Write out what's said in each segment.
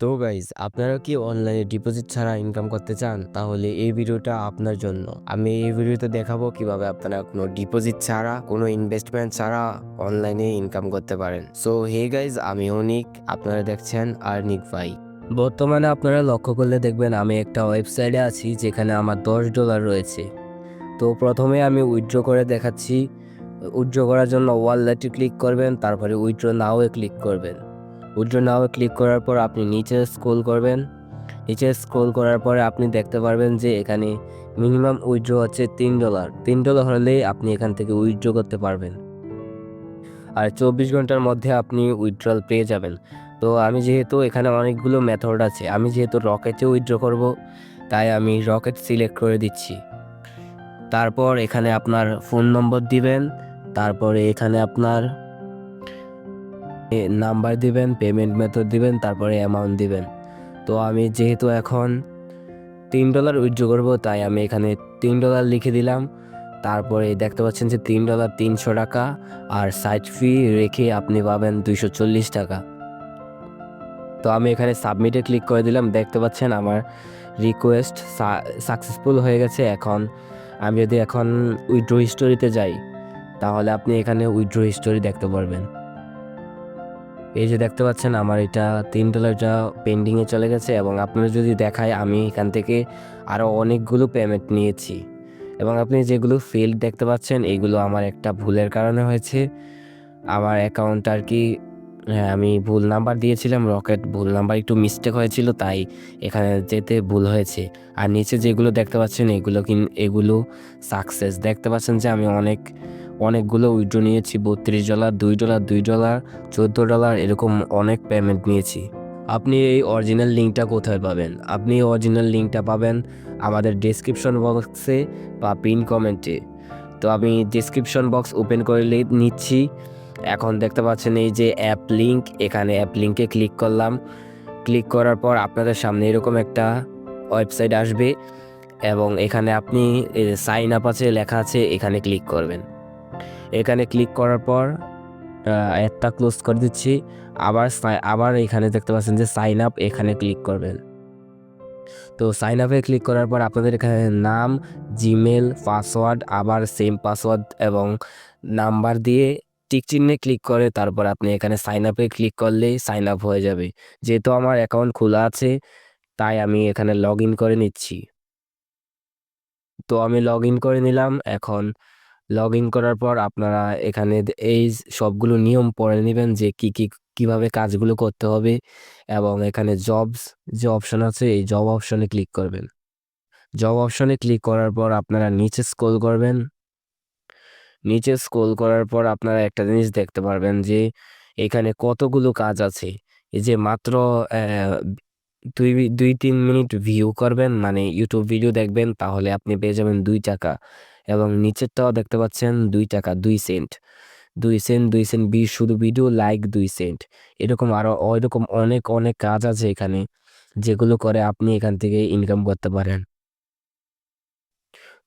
তো গাইজ আপনারা কি অনলাইনে ডিপোজিট ছাড়া ইনকাম করতে চান? তাহলে এই ভিডিওটা আপনার জন্য। আমি এই ভিডিওতে দেখাবো কিভাবে আপনারা কোনো ডিপোজিট ছাড়া, কোনো ইনভেস্টমেন্ট ছাড়া অনলাইনে ইনকাম করতে পারেন। সো হে গাইজ, আমি অনিক, আপনারা দেখছেন আর্নিক ভাই। বর্তমানে আপনারা লক্ষ্য করলে দেখবেন আমি একটা ওয়েবসাইটে আছি যেখানে আমার $10 রয়েছে। তো প্রথমে আমি উইথড্র করে দেখাচ্ছি। উইথড্র করার জন্য ওয়ালেটে ক্লিক করবেন, তারপরে উইথড্র নাও-এ ক্লিক করবেন। উইথড্র নাও-এ ক্লিক করার পর আপনি নিচে স্ক্রল করবেন। নিচে স্ক্রল করার পরে আপনি দেখতে পারবেন যে এখানে মিনিমাম উইথড্র হচ্ছে $3। $3 হলেই আপনি এখান থেকে উইথড্র করতে পারবেন, আর 24 ঘন্টার মধ্যে আপনি উইথড্রল পেয়ে যাবেন। তো আমি যেহেতু এখানে অনেকগুলো মেথড আছে, আমি যেহেতু রকেটে উইথড্র করব, তাই আমি রকেট সিলেক্ট করে দিচ্ছি। তারপর এখানে আপনার ফোন নম্বর দিবেন, তারপরে এখানে আপনার নাম্বার দিবেন, পেমেন্ট মেথড দিবেন, তারপরে অ্যামাউন্ট দিবেন। তো আমি যেহেতু এখন $3 উইথড্র করবো, তাই আমি এখানে $3 লিখে দিলাম। তারপরে দেখতে পাচ্ছেন যে $3 300 আর সাইট ফি রেখে আপনি পাবেন $240। তো আমি এখানে সাবমিটে ক্লিক করে দিলাম। দেখতে পাচ্ছেন আমার রিকোয়েস্ট সাকসেসফুল হয়ে গেছে। এখন আমি যদি এখন উইথড্র হিস্টোরিতে যাই, তাহলে আপনি এখানে উইথড্র হিস্টোরি দেখতে পারবেন। এই যে দেখতে পাচ্ছেন আমার এটা $3 পেন্ডিংয়ে চলে গেছে, এবং আপনারা যদি দেখায় আমি এখান থেকে আরও অনেকগুলো পেমেন্ট নিয়েছি, এবং আপনি যেগুলো ফেল্ড দেখতে পাচ্ছেন এগুলো আমার একটা ভুলের কারণে হয়েছে। আমার অ্যাকাউন্ট আর কি, আমি ভুল নাম্বার দিয়েছিলাম, রকেট ভুল নাম্বার একটু মিস্টেক হয়েছিল, তাই এখানে যেতে ভুল হয়েছে। আর নিচে যেগুলো দেখতে পাচ্ছেন এগুলো সাকসেস। দেখতে পাচ্ছেন যে আমি অনেকগুলো উইথড্র নিয়েছি, $32, $2, $2, $14, এরকম অনেক পেমেন্ট নিয়েছি। আপনি এই অরিজিনাল লিঙ্কটা কোথায় পাবেন? আপনি এই অরিজিনাল লিঙ্কটা পাবেন আমাদের ডেসক্রিপশন বক্সে বা পিন কমেন্টে। তো আমি ডেসক্রিপশন বক্স ওপেন করে নিচ্ছি। এখন দেখতে পাচ্ছেন এই যে অ্যাপ লিঙ্ক, এখানে অ্যাপ লিঙ্কে ক্লিক করলাম। ক্লিক করার পর আপনাদের সামনে এরকম একটা ওয়েবসাইট আসবে, এবং এখানে আপনি সাইন আপ আছে লেখা আছে, এখানে ক্লিক করবেন। এখানে ক্লিক করার পর অ্যাডটা ক্লোজ করে দিচ্ছি। আবার এখানে দেখতে পাচ্ছেন যে সাইন আপ, এখানে ক্লিক করবেন। তো সাইন আপে ক্লিক করার পর আপনাদের এখানে নাম, জিমেল, পাসওয়ার্ড, আবার সেম পাসওয়ার্ড এবং নাম্বার দিয়ে টিক চিহ্নে ক্লিক করে তারপর আপনি এখানে সাইন আপে ক্লিক করলেই সাইন আপ হয়ে যাবে। যেহেতু আমার অ্যাকাউন্ট খোলা আছে, তাই আমি এখানে লগ ইন করে নিচ্ছি। তো আমি লগ ইন করে নিলাম। এখন লগ ইন করার পর আপনারা এখানে এই সবগুলো নিয়ম পড়ে নেবেন যে কিভাবে কাজগুলো করতে হবে, এবং এখানে জবস যে অপশন আছে এই জব অপশনে ক্লিক করবেন। জব অপশনে ক্লিক করার পর আপনারা নিচে স্ক্রল করবেন। নিচে স্ক্রল করার পর আপনারা একটা জিনিস দেখতে পারবেন যে এখানে কতগুলো কাজ আছে। এই যে মাত্র আহ, 2-3 মিনিট ভিউ করবেন, মানে ইউটিউব ভিডিও দেখবেন, তাহলে আপনি পেয়ে যাবেন $2। এবং নিচেরটাও দেখতে পাচ্ছেন $2, 2 সেন্ট, 2 সেন্ট, 2 সেন্ট শুধু ভিডিও লাইক 2 সেন্ট। এরকম আরো ওইরকম অনেক অনেক কাজ আছে এখানে, যেগুলো করে আপনি এখান থেকে ইনকাম করতে পারেন।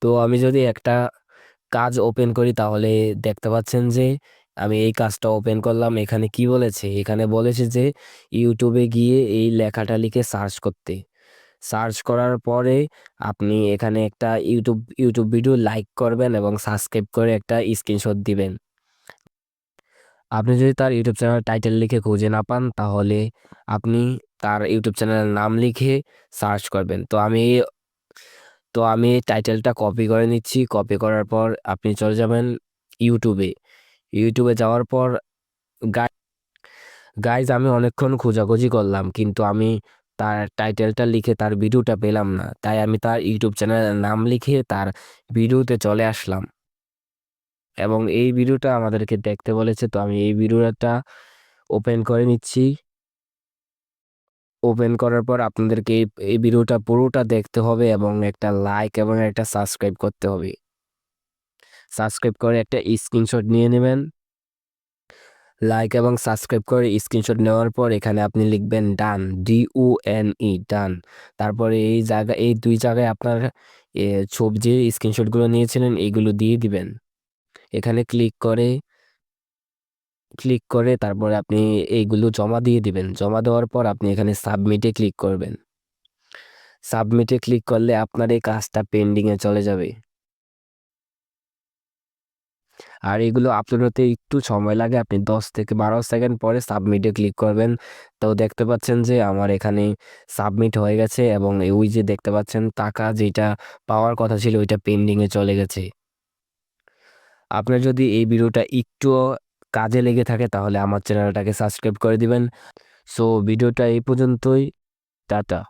তো আমি যদি একটা কাজ ওপেন করি, তাহলে দেখতে পাচ্ছেন যে আমি এই কাজটা ওপেন করলাম। এখানে কি বলেছে? এখানে বলেছে যে ইউটিউবে গিয়ে এই লেখাটা লিখে সার্চ করতে। সার্চ করার পরে আপনি এখানে একটা ইউটিউব ভিডিও লাইক করবেন এবং সাবস্ক্রাইব করে একটা স্ক্রিনশট দিবেন। আপনি যদি তার ইউটিউব চ্যানেল টাইটেল লিখে খুঁজে না পান, তাহলে আপনি তার ইউটিউব চ্যানেলের নাম লিখে সার্চ করবেন। তো আমি টাইটেলটা কপি করে নিচ্ছি। কপি করার পর আপনি চলে যাবেন ইউটিউবে। ইউটিউবে যাওয়ার পর গাইজ আমি অনেকক্ষণ খোঁজাখুঁজি করলাম, কিন্তু আমি তার টাইটেলটা লিখে তার ভিডিওটা পেলাম না, তাই আমি তার ইউটিউব চ্যানেলের নাম লিখে তার ভিডিওতে চলে আসলাম, এবং এই ভিডিওটা আমাদেরকে দেখতে বলেছে। তো আমি এই ভিডিওটা ওপেন করে নিচ্ছি। ওপেন করার পর আপনাদেরকে এই ভিডিওটা পুরোটা দেখতে হবে, এবং একটা লাইক এবং একটা সাবস্ক্রাইব করতে হবে। সাবস্ক্রাইব করে একটা স্ক্রিনশট নিয়ে নেবেন। লাইক এবং সাবস্ক্রাইব করে স্ক্রিনশট নেওয়ার পর এখানে আপনি লিখবেন ডান, DUNE, ডান। তারপরে এই 2 জায়গায় আপনার ছবি যে স্ক্রিনশটগুলো নিয়েছিলেন এইগুলো দিয়ে দিবেন। এখানে ক্লিক করে ক্লিক করে তারপরে আপনি এইগুলো জমা দিয়ে দিবেন। জমা দেওয়ার পর আপনি এখানে সাবমিটে ক্লিক করবেন। সাবমিটে ক্লিক করলে আপনার এই কাজটা পেন্ডিংয়ে চলে যাবে। আর এগুলো আপলোড হতে একটু সময় লাগে, আপনি 10 থেকে 12 সেকেন্ড পরে সাবমিটে ক্লিক করবেন। তো দেখতে পাচ্ছেন যে আমার এখানে সাবমিট হয়ে গেছে এবং ওই যে দেখতে পাচ্ছেন টাকা যেটা পাওয়ার কথা ছিল ওইটা পেন্ডিংয়ে চলে গেছে। আপনার যদি এই ভিডিওটা একটুও কাজে লেগে থাকে তাহলে আমার চ্যানেলটাকে সাবস্ক্রাইব করে দিবেন। সো ভিডিওটা এই পর্যন্তই। টাটা।